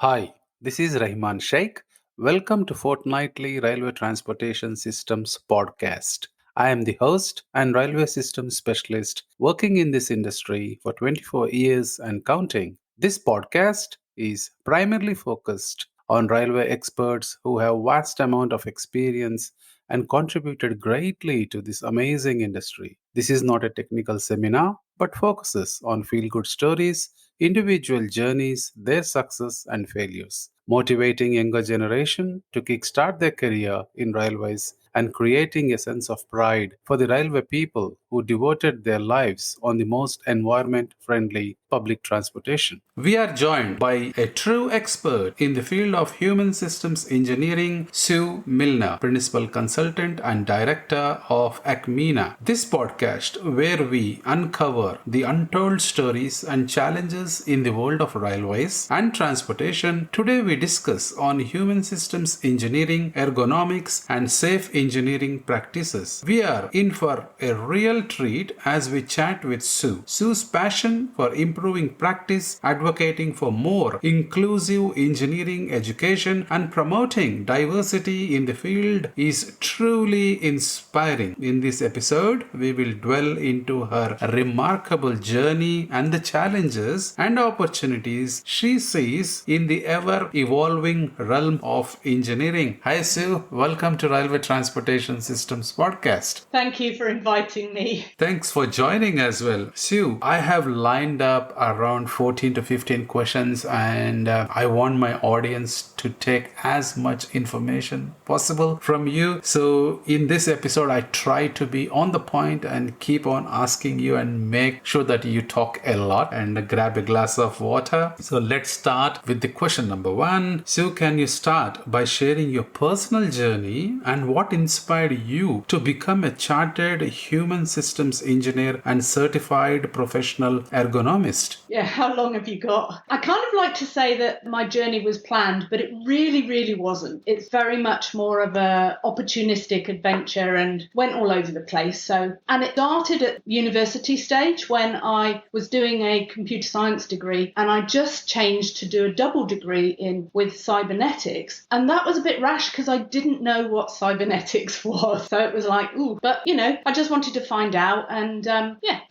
Hi, this is Rahman Sheikh. Welcome to Fortnightly Railway Transportation Systems Podcast. I am the host and railway systems specialist working in this industry for 24 years and counting. This podcast is primarily focused on railway experts who have vast amount of experience and contributed greatly to this amazing industry. This is not a technical seminar but focuses on feel good stories, individual journeys, their success and failures, motivating younger generation to kickstart their career in railways and creating a sense of pride for the railway people who devoted their lives on the most environment friendly public transportation. We are joined by a true expert in the field of human systems engineering, Sue Milner, principal consultant and director of Acmena. This podcast, where we uncover the untold stories and challenges in the world of railways and transportation. Today we discuss on human systems engineering, ergonomics and safe engineering practices. We are in for a real treat as we chat with Sue. Sue's passion for improving practice, advocating for more inclusive engineering education and promoting diversity in the field is truly inspiring. In this episode, we will dwell into her remarkable journey and the challenges and opportunities she sees in the ever evolving realm of engineering. Hi Sue, welcome to Railway Transportation Systems Podcast. Thank you for inviting me. Thanks for joining as well. Sue, I have lined up around 14 to 15 questions and I want my audience to take as much information possible from you. So in this episode, I try to be on the point and keep on asking you and make sure that you talk a lot and grab a glass of water. So let's start with the question number one. Sue, can you start by sharing your personal journey and what inspired you to become a chartered human systems engineer and certified professional ergonomist? Yeah, how long have you got? I kind of like to say that my journey was planned, but it really wasn't. It's very much more of a opportunistic adventure and went all over the place. And it started at university stage when I was doing a computer science degree and I just changed to do a double degree with cybernetics. And that was a bit rash because I didn't know what cybernetics was. So it was like, ooh, but I just wanted to find out and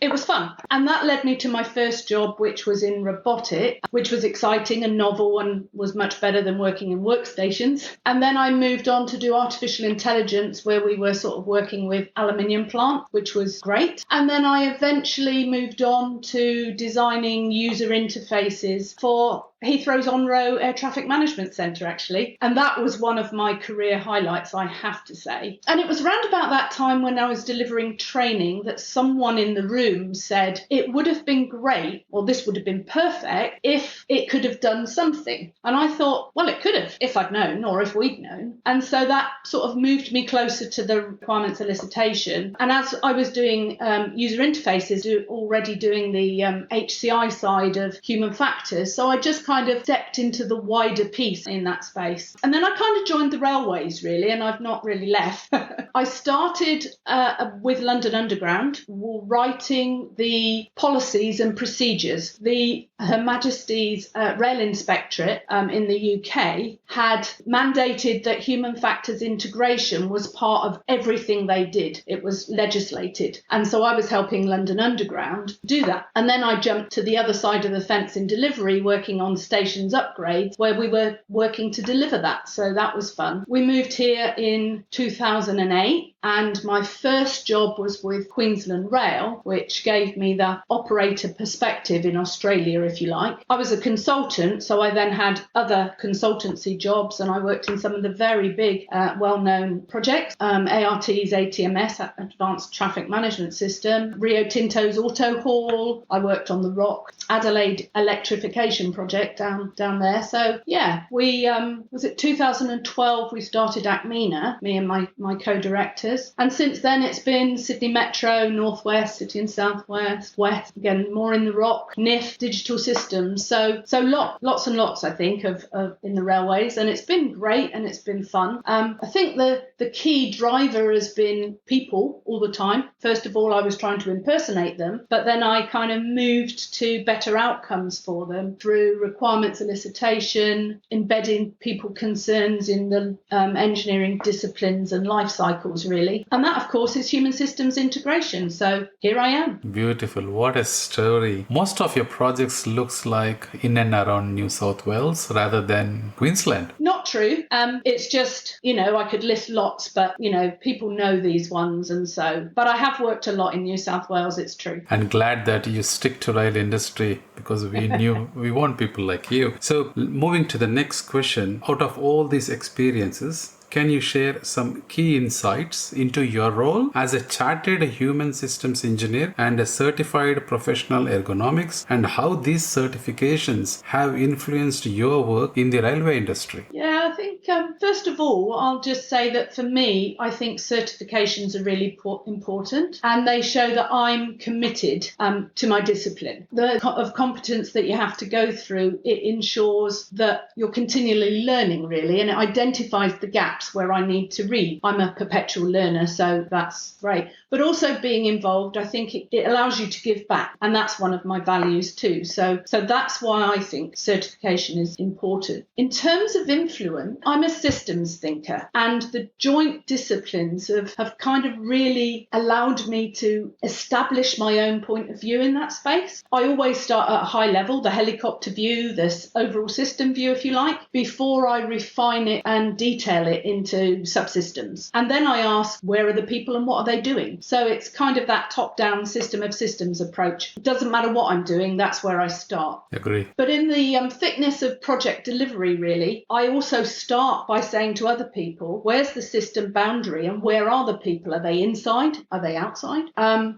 it was fun. And that led me to my first job, which was in robotics, which was exciting and novel and was much better than working in workstations. And then I moved on to do artificial intelligence, where we were sort of working with aluminium plant, which was great. And then I eventually moved on to designing user interfaces for Heathrow's On-Row Air Traffic Management Centre, actually. And that was one of my career highlights, I have to say. And it was around about that time when I was delivering training that someone in the room said it would have been great, or this would have been perfect, if it could have done something. And I thought, well, it could have, if I'd known, or if we'd known. And so that sort of moved me closer to the requirements elicitation. And as I was doing user interfaces, already doing the HCI side of human factors, so I just kind of stepped into the wider piece in that space. And then I kind of joined the railways, really, and I've not really left. I started with London Underground, writing the policies and procedures. Her Majesty's Rail Inspectorate in the UK had mandated that human factors integration was part of everything they did. It was legislated. And so I was helping London Underground do that. And then I jumped to the other side of the fence in delivery, working on stations upgrades, where we were working to deliver that. So that was fun. We moved here in 2008, and my first job was with Queensland Rail, which gave me the operator perspective in Australia, if you like. I was a consultant, so I then had other consultancy jobs, and I worked in some of the very big, well-known projects, ART's ATMS, Advanced Traffic Management System, Rio Tinto's Auto Hall. I worked on the ROC, Adelaide Electrification Project down there. So yeah, we was it 2012 we started Acmena, me and my co-directors, and since then it's been Sydney Met Metro, Northwest, City and Southwest, West, again, more in the rock, NIF, digital systems. So lots and lots, I think, of in the railways. And it's been great and it's been fun. I think the key driver has been people all the time. First of all, I was trying to impersonate them, but then I kind of moved to better outcomes for them through requirement solicitation, embedding people concerns in the engineering disciplines and life cycles, really. And that, of course, is human systems integration. So here I am. Beautiful. What a story. Most of your projects looks like in and around New South Wales rather than Queensland. Not true. It's just, I could list lots, but, people know these ones. And so, but I have worked a lot in New South Wales, it's true. And glad that you stick to rail industry because we knew we want people like you. So moving to the next question, out of all these experiences, can you share some key insights into your role as a chartered human systems engineer and a certified professional ergonomics, and how these certifications have influenced your work in the railway industry? Yeah, I think first of all, I'll just say that for me, I think certifications are really important, and they show that I'm committed to my discipline. The of competence that you have to go through, it ensures that you're continually learning, really, and it identifies the gaps where I need to read. I'm a perpetual learner, so that's great. But also being involved, I think it allows you to give back, and that's one of my values too. So that's why I think certification is important. In terms of influence, I'm a systems thinker, and the joint disciplines have kind of really allowed me to establish my own point of view in that space. I always start at a high level, the helicopter view, this overall system view, if you like, before I refine it and detail it into subsystems. And then I ask, where are the people and what are they doing? So it's kind of that top-down system of systems approach. It doesn't matter what I'm doing, that's where I start. Agree. But in the thickness of project delivery, really, I also start by saying to other people, where's the system boundary and where are the people? Are they inside? Are they outside?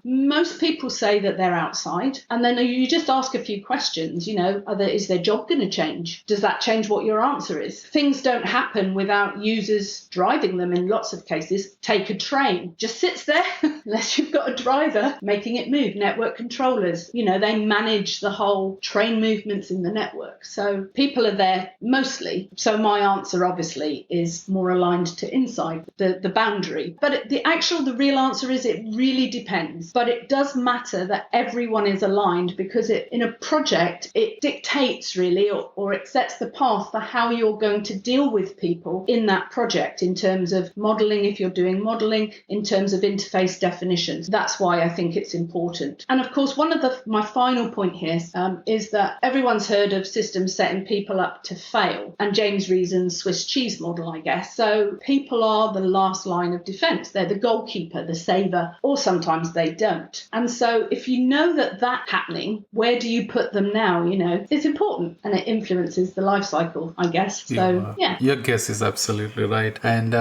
Most people say that they're outside. And then you just ask a few questions, is their job going to change? Does that change what your answer is? Things don't happen without users driving them in lots of cases. Take a train, just sits there unless you've got a driver making it move. Network controllers, they manage the whole train movements in the network. So people are there mostly. So my answer obviously is more aligned to inside the boundary. But the real answer is it really depends. But it does matter that everyone is aligned, because in a project, it dictates really, or it sets the path for how you're going to deal with people in that project, in terms of modelling, if you're doing modelling, in terms of interface definitions. That's why I think it's important. And of course, one of my final point here is that everyone's heard of systems setting people up to fail, and James Reason's Swiss cheese model, I guess. So people are the last line of defence. They're the goalkeeper, the saver, or sometimes they don't. And so if you know that that's happening, where do you put them now? It's important, and it influences the life cycle, I guess. So, yeah. Your guess is absolutely right. And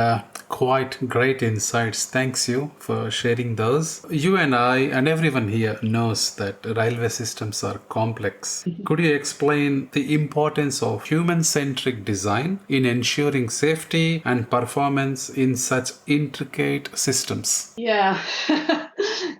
quite great insights. Thanks you for sharing those. You and I and everyone here knows that railway systems are complex. Could you explain the importance of human-centric design in ensuring safety and performance in such intricate systems? Yeah.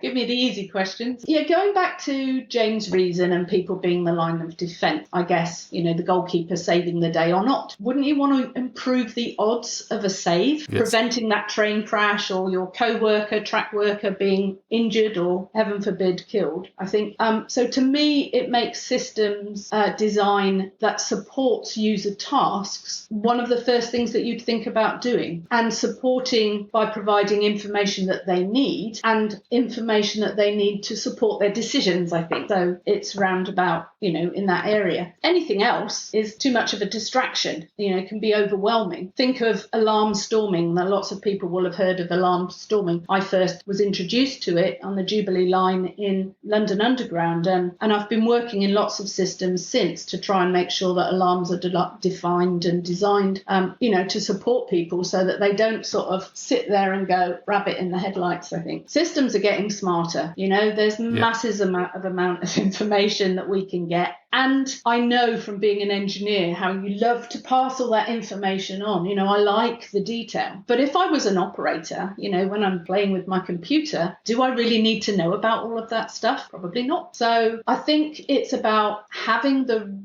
Give me the easy questions. Yeah, going back to James Reason and people being the line of defence, I guess, the goalkeeper saving the day or not. Wouldn't you want to improve the odds of a save, yes, preventing that train crash or your co-worker, track worker being injured or, heaven forbid, killed? I think, so to me, it makes systems design that supports user tasks one of the first things that you'd think about doing, and supporting by providing information that they need and information that they need to support their decisions, I think. So it's roundabout, in that area. Anything else is too much of a distraction, it can be overwhelming. Think of alarm storming. Lots of people will have heard of alarm storming. I first was introduced to it on the Jubilee line in London Underground, and I've been working in lots of systems since to try and make sure that alarms are defined and designed, to support people so that they don't sort of sit there and go rabbit in the headlights, I think. Systems are getting smarter. There's masses amount of information that we can get. And I know from being an engineer how you love to pass all that information on. I like the detail. But if I was an operator, when I'm playing with my computer, do I really need to know about all of that stuff? Probably not. So I think it's about having the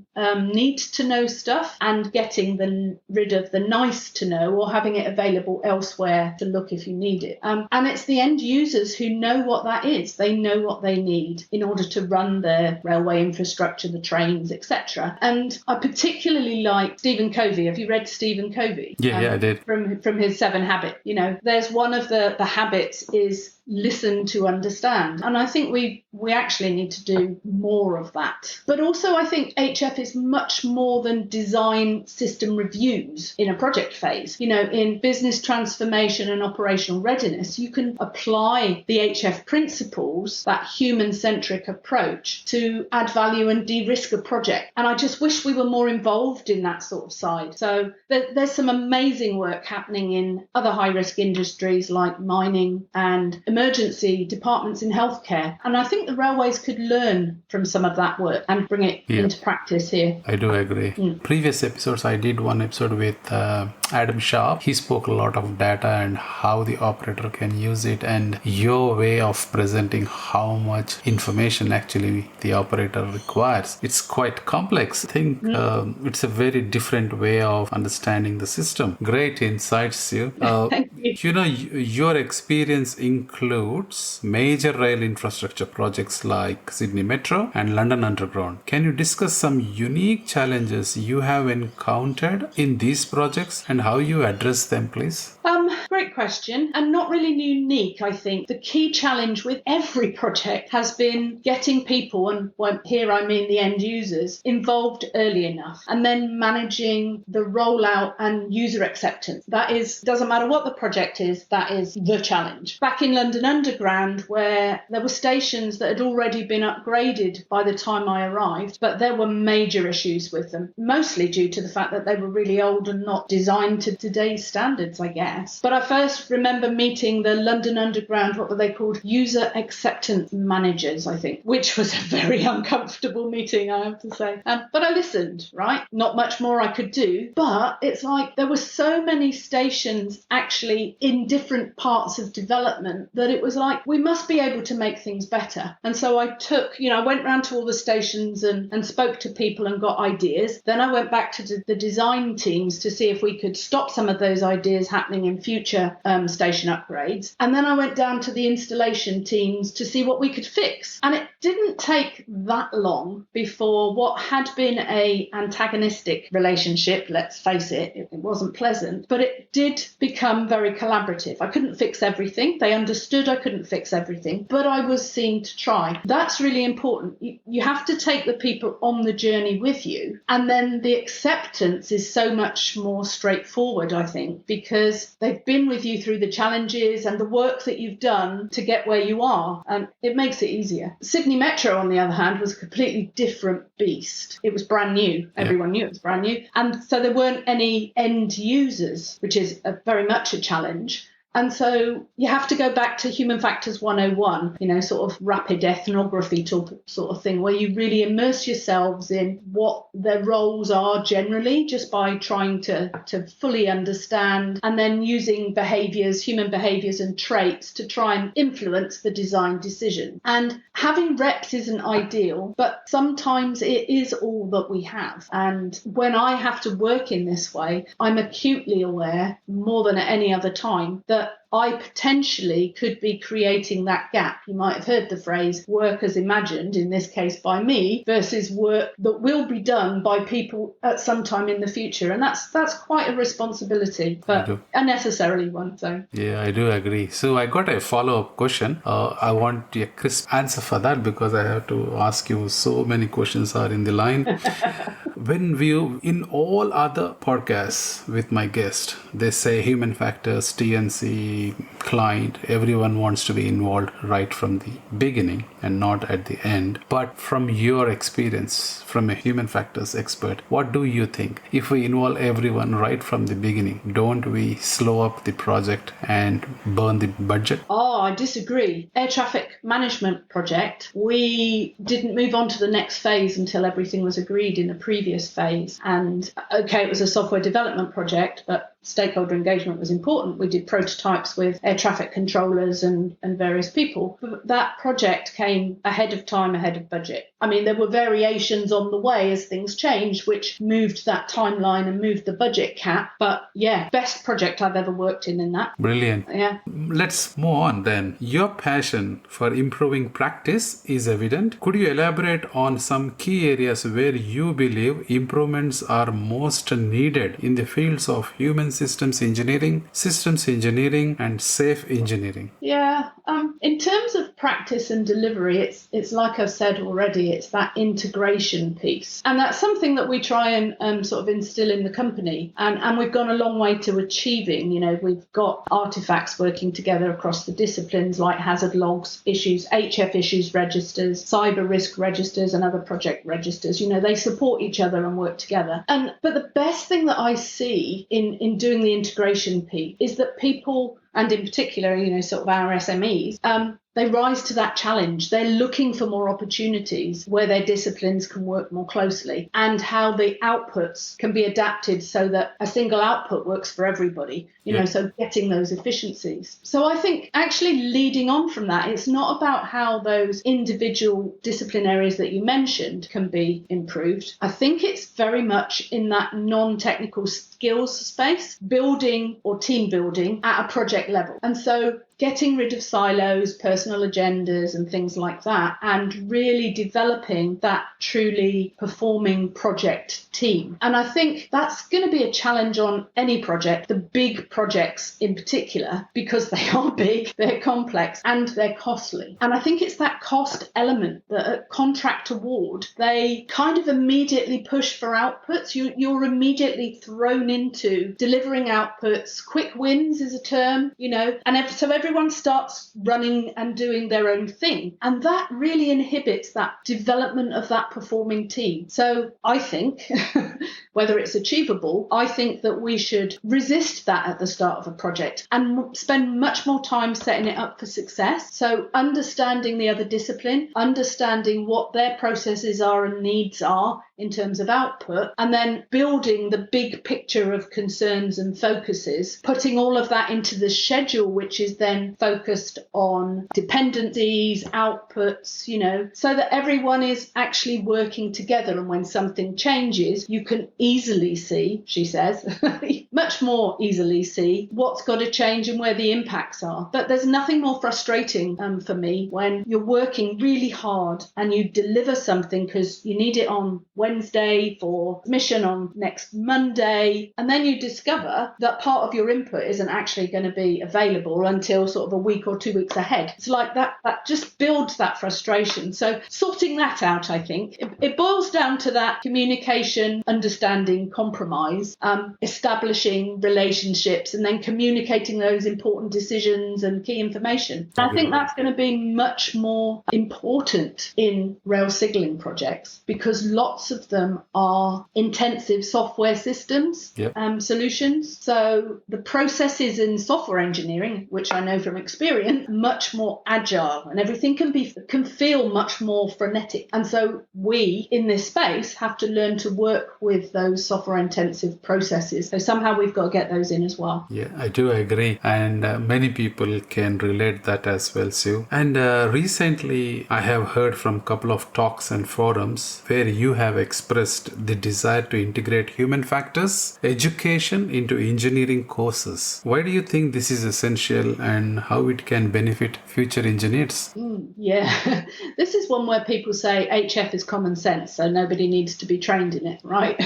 need to know stuff and getting rid of the nice to know, or having it available elsewhere to look if you need it. And it's the end users who know what that is. They know what they need in order to run their railway infrastructure, the trains, etc. And I particularly like Stephen Covey. Have you read Stephen Covey? Yeah, I did. From his 7 Habits. There's one of the habits is listen to understand. And I think we actually need to do more of that. But also I think HF is much more than design system reviews in a project phase. In business transformation and operational readiness, you can apply the HF principles, that human-centric approach, to add value and de-risk a project. And I just wish we were more involved in that sort of side. So there's some amazing work happening in other high-risk industries like mining and emergency departments in healthcare. And I think the railways could learn from some of that work and bring it into practice here. I do agree. Previous episodes, I did one episode with Adam Sharp. He spoke a lot of data and how the operator can use it, and your way of presenting how much information actually the operator requires. It's quite complex. I think it's a very different way of understanding the system. Great insights, Sue. Thank you. Your experience includes major rail infrastructure projects like Sydney Metro and London Underground. Can you discuss some unique challenges you have encountered in these projects and how you address them, please? Great question, and not really unique. I think the key challenge with every project has been getting people, and here I mean the end users, involved early enough, and then managing the rollout and user acceptance. Doesn't matter what the project is, that is the challenge. Back in London Underground, where there were stations that had already been upgraded by the time I arrived, but there were major issues with them, mostly due to the fact that they were really old and not designed to today's standards, I guess. But I first remember meeting the London Underground, what were they called? User acceptance managers, I think, which was a very uncomfortable meeting, I have to say. But I listened, right? Not much more I could do. But it's like there were so many stations actually in different parts of development that it was like, we must be able to make things better. And so I went round to all the stations and spoke to people and got ideas. Then I went back to the design teams to see if we could stop some of those ideas happening in future station upgrades. And then I went down to the installation teams to see what we could fix. And it didn't take that long before what had been a antagonistic relationship, let's face it, it wasn't pleasant, but it did become very collaborative. I couldn't fix everything. They understood I couldn't fix everything, but I was seen to try. That's really important. You have to take the people on the journey with you. And then the acceptance is so much more straightforward, I think, because they've been with you through the challenges and the work that you've done to get where you are. And it makes it easier. Sydney Metro, on the other hand, was a completely different beast. It was brand new. Everyone knew it was brand new. And so there weren't any end users, which is very much a challenge. And so you have to go back to Human Factors 101, sort of rapid ethnography sort of thing, where you really immerse yourselves in what their roles are generally, just by trying to fully understand, and then using human behaviours and traits to try and influence the design decision. And having reps isn't ideal, but sometimes it is all that we have. And when I have to work in this way, I'm acutely aware, more than at any other time, that I potentially could be creating that gap. You might have heard the phrase work as imagined, in this case by me, versus work that will be done by people at some time in the future. And that's quite a responsibility, but a necessary one. So yeah, I do agree. So I got a follow-up question. I want a crisp answer for that because I have to ask you, so many questions are in the line. In all other podcasts with my guest, they say human factors, TNC, the client, everyone wants to be involved right from the beginning and not at the end. But from your experience, from a human factors expert, what do you think? If we involve everyone right from the beginning, don't we slow up the project and burn the budget? Oh, I disagree. Air traffic management project, we didn't move on to the next phase until everything was agreed in the previous phase. And okay, it was a software development project, but stakeholder engagement was important. We did prototypes with air traffic controllers and various people. But that project came ahead of time, ahead of budget. I mean, there were variations on the way as things changed, which moved that timeline and moved the budget cap. But yeah, best project I've ever worked in that. Brilliant. Yeah. Let's move on then. Your passion for improving practice is evident. Could you elaborate on some key areas where you believe improvements are most needed in the fields of human systems engineering, and safe engineering? Yeah. In terms of practice and delivery, it's like I've said already, it's that integration piece. And that's something that we try and sort of instill in the company. And we've gone a long way to achieving. You know, we've got artifacts working together across the disciplines like hazard logs, issues, HF issues registers, cyber risk registers and other project registers. You know, they support each other and work together. But the best thing that I see in doing the integration piece is that people, and in particular, you know, sort of our SMEs, they rise to that challenge. They're looking for more opportunities where their disciplines can work more closely and how the outputs can be adapted so that a single output works for everybody, you know, so getting those efficiencies. So I think actually leading on from that, it's not about how those individual discipline areas that you mentioned can be improved. I think it's very much in that non-technical skills space, building or team building at a project level. And so getting rid of silos, personal agendas and things like that, and really developing that truly performing project team. And I think that's going to be a challenge on any project, the big projects in particular, because they are big, they're complex and they're costly. And I think it's that cost element that at contract award, they kind of immediately push for outputs. You're immediately thrown into delivering outputs. Quick wins is a term, you know, and so everyone starts running and doing their own thing. And that really inhibits that development of that performing team. So I think, whether it's achievable, I think that we should resist that at the start of a project and spend much more time setting it up for success. So understanding the other discipline, understanding what their processes are and needs are in terms of output, and then building the big picture of concerns and focuses, putting all of that into the schedule, which is then focused on dependencies, outputs, you know, so that everyone is actually working together. And when something changes, you can easily see, she says, much more easily see what's got to change and where the impacts are. But there's nothing more frustrating for me when you're working really hard and you deliver something because you need it on Wednesday for mission on next Monday, and then you discover that part of your input isn't actually going to be available until sort of a week or 2 weeks ahead. It's like that just builds that frustration. So sorting that out, I think, it boils down to that communication, understanding, compromise, establishing relationships, and then communicating those important decisions and key information. And I think that's going to be much more important in rail signalling projects because lots of them are intensive software systems, solutions. So the processes in software engineering, which I know from experience, much more agile, and everything can feel much more frenetic. And so we in this space have to learn to work with those software intensive processes. So somehow we've got to get those in as well. Yeah, I do agree. And many people can relate that as well, Sue. And recently I have heard from a couple of talks and forums where you have expressed the desire to integrate human factors education into engineering courses. Why do you think this is essential and how it can benefit future engineers? Yeah, this is one where people say HF is common sense, so nobody needs to be trained in it, right?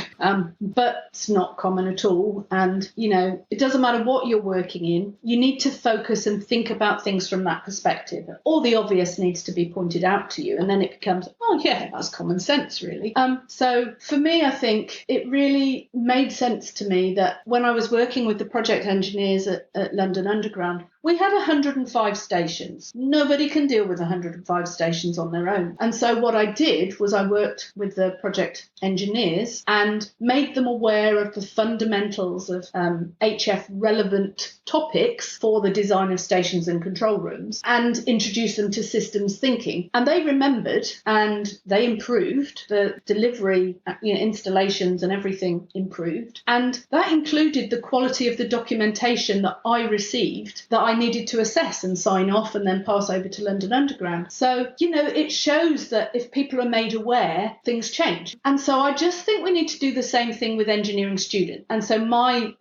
But it's not common at all. And, you know, it doesn't matter what you're working in. You need to focus and think about things from that perspective. All the obvious needs to be pointed out to you. And then it becomes, oh, yeah, that's common sense, really. So for me, I think it really made sense to me that when I was working with the project engineers at London Underground, We had 105 stations. Nobody can deal with 105 stations on their own. And so what I did was I worked with the project engineers and made them aware of the fundamentals of HF relevant topics for the design of stations and control rooms, and introduced them to systems thinking. And they remembered and they improved the delivery, installations and everything improved. And that included the quality of the documentation that I received that I needed to assess and sign off and then pass over to London Underground. So, it shows that if people are made aware, things change. And so I just think we need to do the same thing with engineering students. And so my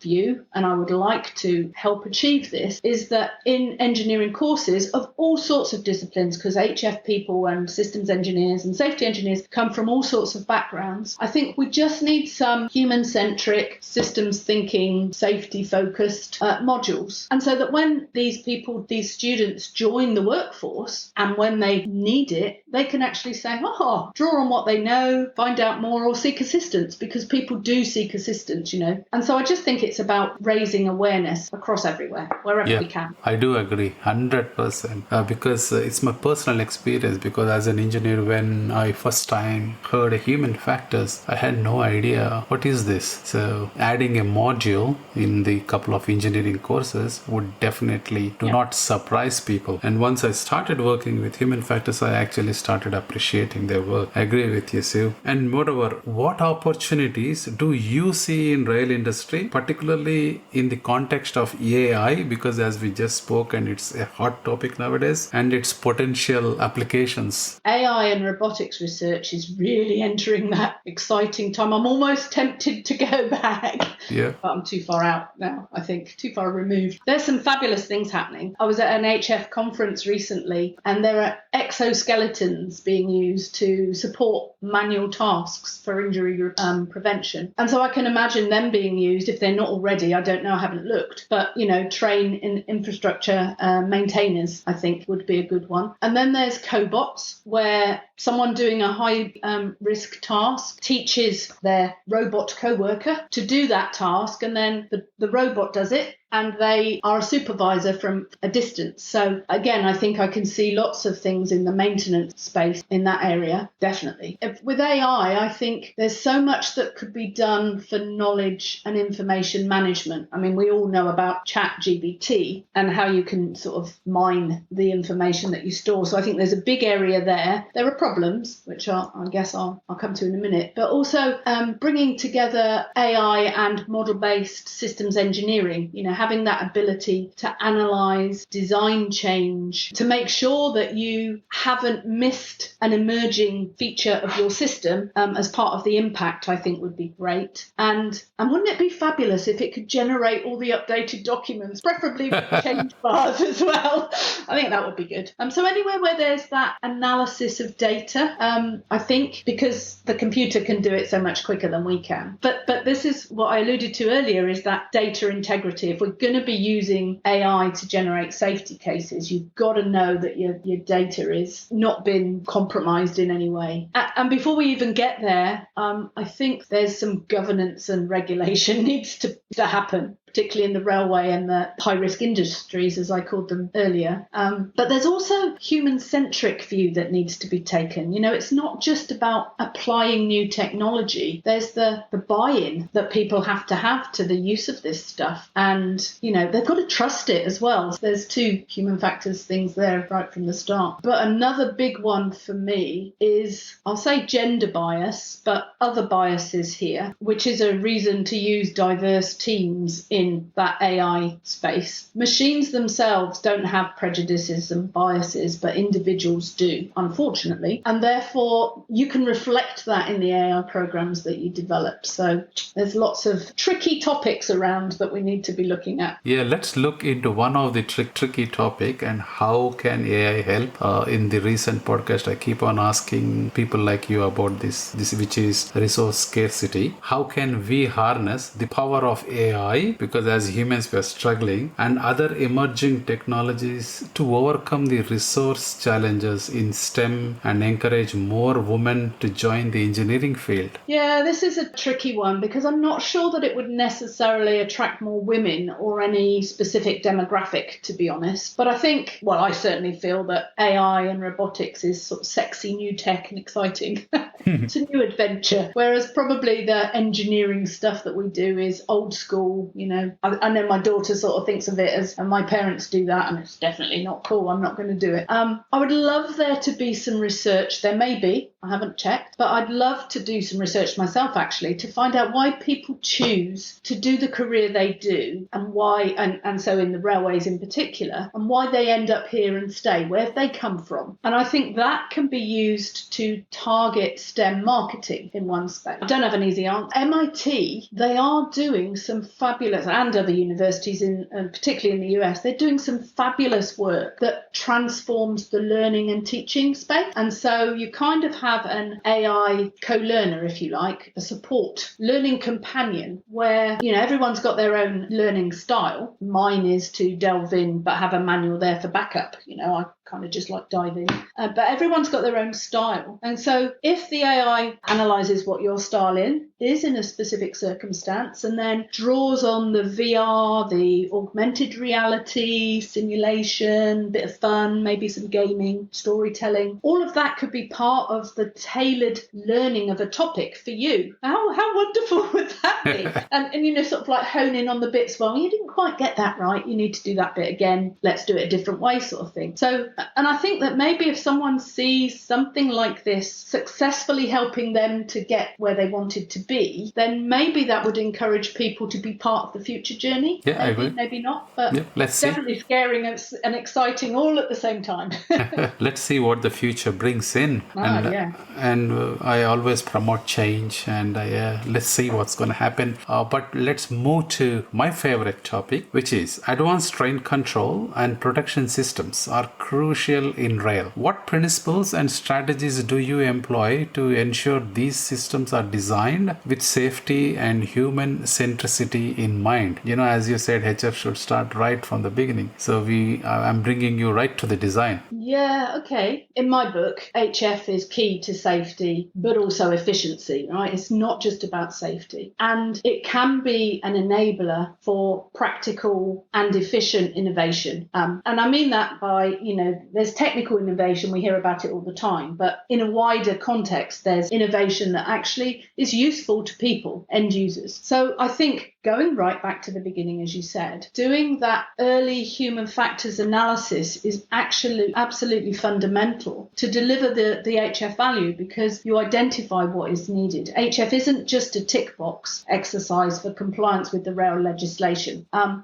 view, and I would like to help achieve this, is that in engineering courses of all sorts of disciplines, because HF people and systems engineers and safety engineers come from all sorts of backgrounds, I think we just need some human-centric, systems thinking, safety-focused modules. And so that when these students join the workforce, and when they need it, they can actually say, draw on what they know, find out more, or seek assistance, because people do seek assistance, And so I just think it's about raising awareness across everywhere, wherever we can. I do agree 100% because it's my personal experience, because as an engineer, when I first time heard human factors, I had no idea what is this. So adding a module in the couple of engineering courses would definitely do not surprise people. And once I started working with human factors, I actually started appreciating their work. I agree with you, Sue. And moreover, what opportunities do you see in rail industry, particularly in the context of AI? Because as we just spoke, and it's a hot topic nowadays, and its potential applications. AI and robotics research is really entering that exciting time. I'm almost tempted to go back. Yeah. But I'm too far out now, I think, too far removed. There's some fabulous things happening. I was at an HF conference recently, and there are exoskeletons being used to support manual tasks for injury prevention. And so I can imagine them being used, if they're not already, I don't know, I haven't looked, but, train in infrastructure maintainers, I think, would be a good one. And then there's cobots, where someone doing a high risk task teaches their robot co-worker to do that task, and then the robot does it, and they are a supervisor from a distance. So again, I think I can see lots of things in the maintenance space in that area, definitely. With AI, I think there's so much that could be done for knowledge and information management. I mean, we all know about ChatGPT and how you can sort of mine the information that you store. So I think there's a big area there. There are problems, which I guess I'll come to in a minute, but also bringing together AI and model-based systems engineering, having that ability to analyze, design change, to make sure that you haven't missed an emerging feature of your system as part of the impact, I think would be great. And wouldn't it be fabulous if it could generate all the updated documents, preferably with change bars as well? I think that would be good. So anywhere where there's that analysis of data, I think, because the computer can do it so much quicker than we can. But this is what I alluded to earlier, is that data integrity. If we're going to be using AI to generate safety cases, you've got to know that your data is not been compromised in any way. And before we even get there, I think there's some governance and regulation needs to happen, particularly in the railway and the high-risk industries, as I called them earlier. But there's also human-centric view that needs to be taken. It's not just about applying new technology. There's the buy-in that people have to the use of this stuff. And, they've got to trust it as well. So there's two human factors things there right from the start. But another big one for me is, I'll say gender bias, but other biases here, which is a reason to use diverse teams in that AI space. Machines themselves don't have prejudices and biases, but individuals do, unfortunately. And therefore, you can reflect that in the AI programs that you develop. So there's lots of tricky topics around that we need to be looking at. Yeah, let's look into one of the tricky topic, and how can AI help? In the recent podcast, I keep on asking people like you about this which is resource scarcity. How can we harness the power of AI? because as humans we are struggling, and other emerging technologies to overcome the resource challenges in STEM and encourage more women to join the engineering field? Yeah, this is a tricky one because I'm not sure that it would necessarily attract more women or any specific demographic, to be honest. But I think, well, I certainly feel that AI and robotics is sort of sexy new tech and exciting. It's a new adventure. Whereas probably the engineering stuff that we do is old school. I know my daughter sort of thinks of it as, and my parents do that, and it's definitely not cool. I'm not going to do it. I would love there to be some research. There may be. I haven't checked, but I'd love to do some research myself actually to find out why people choose to do the career they do and why, and so in the railways in particular, and why they end up here and stay. Where have they come from? And I think that can be used to target STEM marketing in one space. I don't have an easy answer. MIT, they are doing some fabulous, and other universities, particularly in the US, they're doing some fabulous work that transforms the learning and teaching space. And so you kind of have an AI co-learner, if you like, a support learning companion where, everyone's got their own learning style. Mine is to delve in but have a manual there for backup. I kind of just like dive in. But everyone's got their own style. And so if the AI analyzes what your style is in a specific circumstance and then draws on the VR, the augmented reality, simulation, bit of fun, maybe some gaming, storytelling, all of that could be part of the tailored learning of a topic for you. How wonderful would that be? and sort of like hone in on the bits, well, you didn't quite get that right. You need to do that bit again. Let's do it a different way, sort of thing. So, and I think that maybe if someone sees something like this successfully helping them to get where they wanted to be, then maybe that would encourage people to be part of the future journey. Yeah, I agree. Maybe not, but yeah, let's definitely see. Scaring and exciting all at the same time. Let's see what the future brings in. And I always promote change, and let's see what's going to happen. But let's move to my favorite topic, which is advanced train control and protection systems are crucial in rail. What principles and strategies do you employ to ensure these systems are designed with safety and human centricity in mind? As you said, HR should start right from the beginning. So I'm bringing you right to the design. Yeah, okay. In my book, HF is key to safety, but also efficiency, right? It's not just about safety. And it can be an enabler for practical and efficient innovation. And I mean that by, there's technical innovation, we hear about it all the time, but in a wider context, there's innovation that actually is useful to people, end users. So I think going right back to the beginning, as you said, doing that early human factors analysis is actually absolutely fundamental to deliver the HF value, because you identify what is needed. HF isn't just a tick box exercise for compliance with the rail legislation. And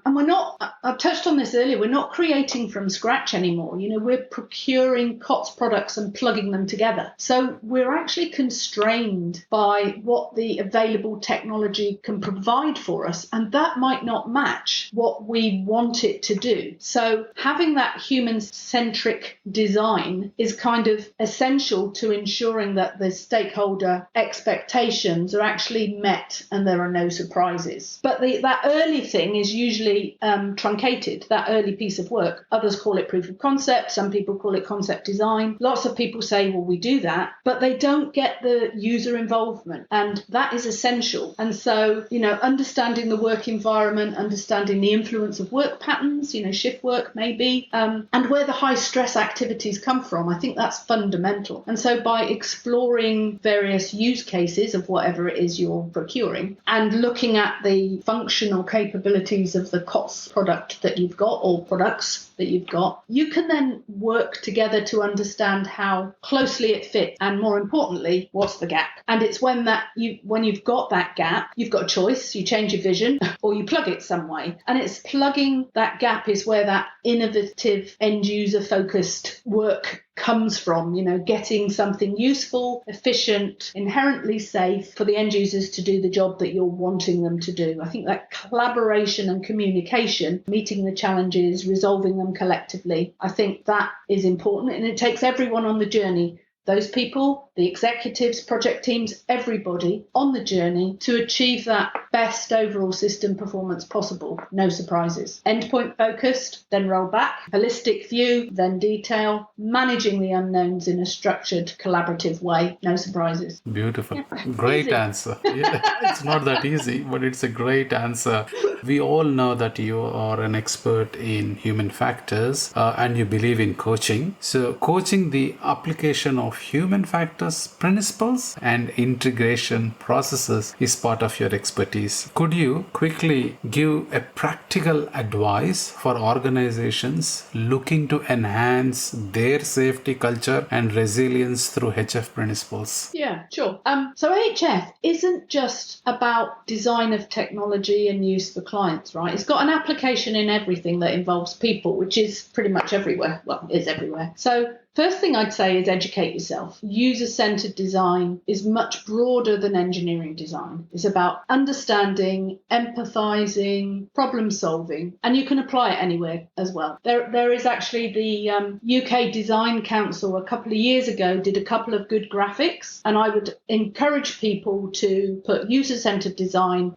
I've touched on this earlier, we're not creating from scratch anymore. We're procuring COTS products and plugging them together. So we're actually constrained by what the available technology can provide for us, and that might not match what we want it to do. So having that human-centric design is kind of essential to ensuring that the stakeholder expectations are actually met and there are no surprises. But that early thing is usually truncated, that early piece of work. Others call it proof of concept. Some people call it concept design. Lots of people say, well, we do that, but they don't get the user involvement, and that is essential. And so, understanding the work environment, understanding the influence of work patterns, shift work maybe, and where the high stress activities come from, I think that's fundamental. And so by exploring various use cases of whatever it is you're procuring and looking at the functional capabilities of the COTS product that you've got, or products that you've got, you can then work together to understand how closely it fits, and more importantly, what's the gap. And it's when you've got that gap, you've got a choice. You change your vision or you plug it some way. And it's plugging that gap is where that innovative end user focused work comes from, getting something useful, efficient, inherently safe for the end users to do the job that you're wanting them to do. I think that collaboration and communication, meeting the challenges, resolving them collectively, I think that is important, and it takes everyone on the journey those people, the executives, project teams, everybody on the journey to achieve that best overall system performance possible. No surprises. Endpoint focused, then roll back. Holistic view, then detail. Managing the unknowns in a structured, collaborative way. No surprises. Beautiful. Great Easy. answer. Yeah, it's not that easy, but it's a great answer. We all know that you are an expert in human factors and you believe in coaching. So, coaching the application of human factors principles and integration processes is part of your expertise. Could you quickly give a practical advice for organizations looking to enhance their safety culture and resilience through HF principles? Yeah, sure. So HF isn't just about design of technology and use for clients, right? It's got an application in everything that involves people, which is pretty much everywhere. Well, is everywhere. So first thing I'd say is educate yourself. User-centered design is much broader than engineering design. It's about understanding, empathizing, problem solving, and you can apply it anywhere as well. There is actually the UK Design Council a couple of years ago did a couple of good graphics, and I would encourage people to put user-centered design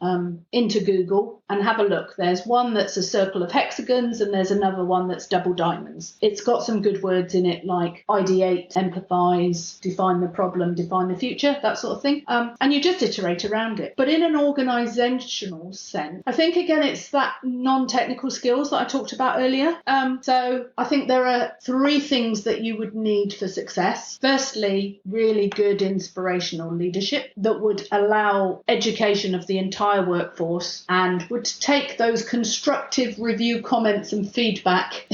into Google and have a look. There's one that's a circle of hexagons and there's another one that's double diamonds. It's got some good words in it like ideate, empathize, define the problem, define the future, that sort of thing. And you just iterate around it. But in an organizational sense, I think again it's that non-technical skills that I talked about earlier. So I think there are three things that you would need for success. Firstly, really good inspirational leadership that would allow education of the entire workforce and would take those constructive review comments and feedback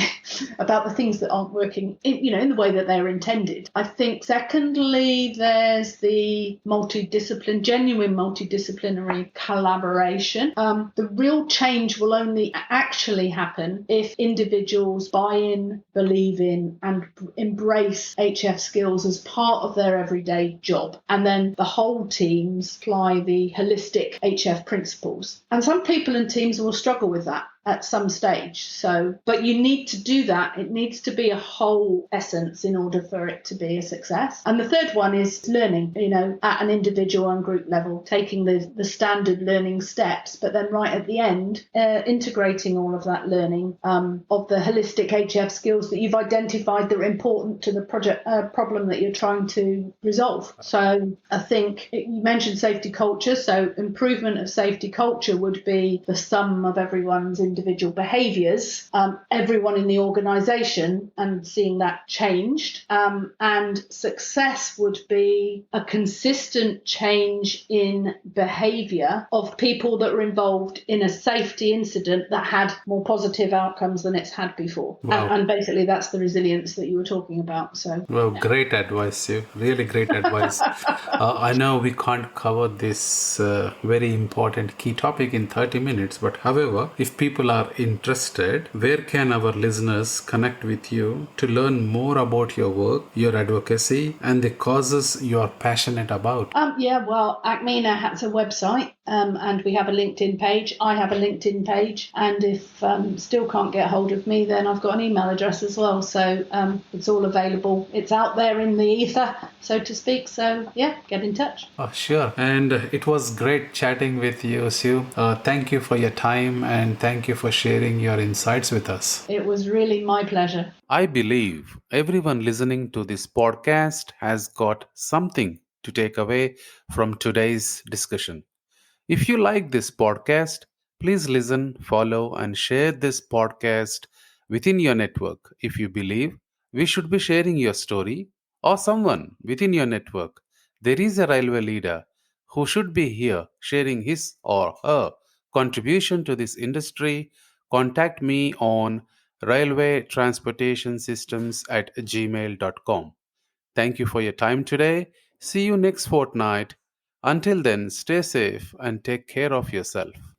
about the things that aren't working in the way that they're intended. I think secondly, there's the genuine multidisciplinary collaboration. The real change will only actually happen if individuals buy in, believe in, and embrace HF skills as part of their everyday job. And then the whole teams apply the holistic HF principles. And some people and teams will struggle with that at some stage. But you need to do that. It needs to be a whole essence in order for it to be a success. And the third one is learning, at an individual and group level, taking the standard learning steps, but then right at the end, integrating all of that learning of the holistic HF skills that you've identified that are important to the project problem that you're trying to resolve. So I think you mentioned safety culture. So improvement of safety culture would be the sum of everyone's individual behaviours, everyone in the organisation, and seeing that changed. And success would be a consistent change in behaviour of people that were involved in a safety incident that had more positive outcomes than it's had before. Wow. And basically that's the resilience that you were talking about. So well, yeah. Great advice, Sue. Really great advice. I know we can't cover this very important key topic in 30 minutes, but however, if people are interested, where can our listeners connect with you to learn more about your work, your advocacy, and the causes you are passionate about? Acmena has a website and we have a LinkedIn page. I have a LinkedIn page, and if still can't get hold of me, then I've got an email address as well. So it's all available. It's out there in the ether, so to speak. So yeah, get in touch. Sure. And it was great chatting with you, Sue. Thank you for your time and thank you for sharing your insights with us. It was really my pleasure. I believe everyone listening to this podcast has got something to take away from today's discussion. If you like this podcast, please listen, follow, and share this podcast within your network. If you believe we should be sharing your story or someone within your network, there is a railway leader who should be here sharing his or her contribution to this industry, contact me on railwaytransportationsystems@gmail.com. Thank you for your time today. See you next fortnight. Until then, stay safe and take care of yourself.